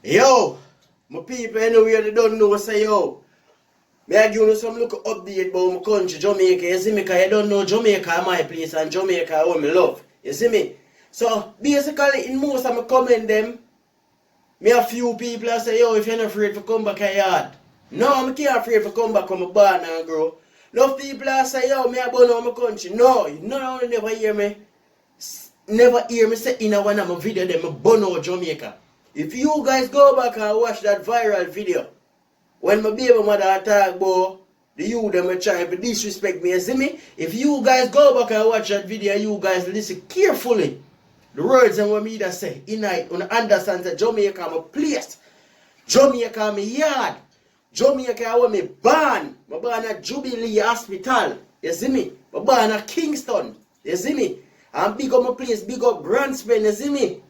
Yo, my people anywhere they don't know, say yo. Me I give you some little update about my country, Jamaica. You see me? Because you don't know Jamaica my place and Jamaica what me love. You see me? So basically in most of my comment them, me a few people I say, yo, if you're not afraid to come back a yard. No, I'm not afraid to come back on my barn and grow. Enough people I say, yo, me a born on my country. No, no, you never hear me. Never hear me say in a one of my video them me born out Jamaica. If you guys go back and watch that viral video, when my baby mother attack about the youth them trying to disrespect me, you see me? If you guys go back and watch that video, you guys listen carefully. The words and what me that say, in night, when I understand that Jamaica my place, Jamaica my yard, Jamaica where me born. I born at Jubilee Hospital, you see me? I born at Kingston, you see me? And big up my place, big up Branspen, you see me?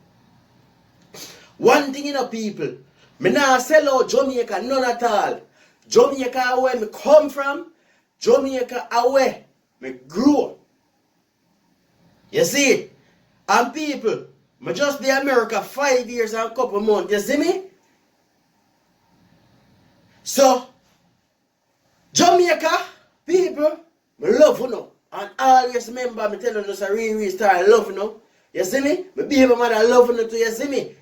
One thing in the people, me nah sell out Jamaica, none at all. Jamaica where me come from, Jamaica where me grow. You see it? And people, me just be America 5 years and a couple months, you see me? So, Jamaica, people, me love you know. And always remember me telling you a real start love you know. You see me? My baby mother love you too, you see me?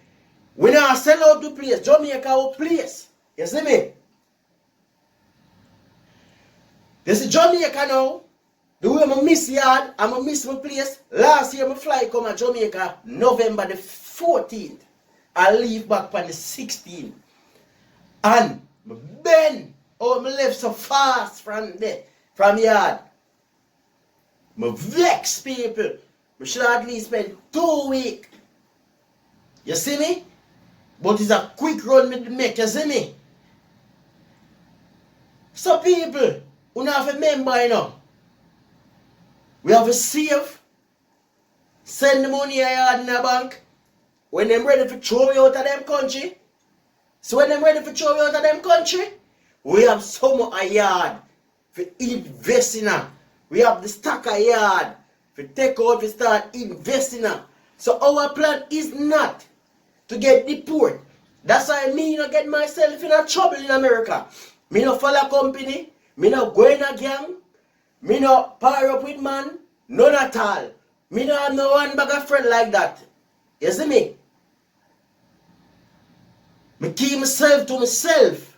We now sell out the place, Jamaica our place. You see me? This is Jamaica now. The way I miss yard, I miss my place. Last year, my flight come to Jamaica, November the 14th. I leave back on the 16th. And my bend, oh, I left so fast from there, from yard. I vex people. I should at least spend 2 weeks. You see me? But it's a quick run me make, you see me? So people, we have to remember, you know, we have to save, send the money I in the bank, when them ready to throw me out of them country. So when them ready to throw me out of them country, we have some a yard for investing in. We have the stock a yard for take out to start investing in. So our plan is not to get deported. That's why me not get myself in a trouble in America. Me no follow company, me no go in a gang, me no pair up with man, none at all. Me no have no one bag of friend like that. You see me? Me keep myself to myself.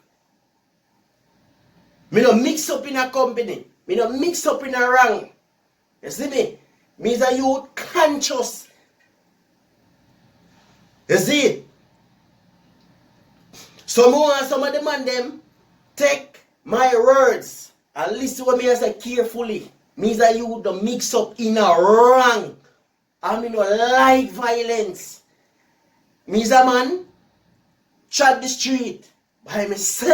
Me no mix up in a company. Me no mix up in a rank. You see me? Me is a youth conscious. You see it? So more and some of the man them take my words and listen to me I say carefully. Me is a youth to mix up in a rank. I mean no like violence. Me is a man trod the street by myself.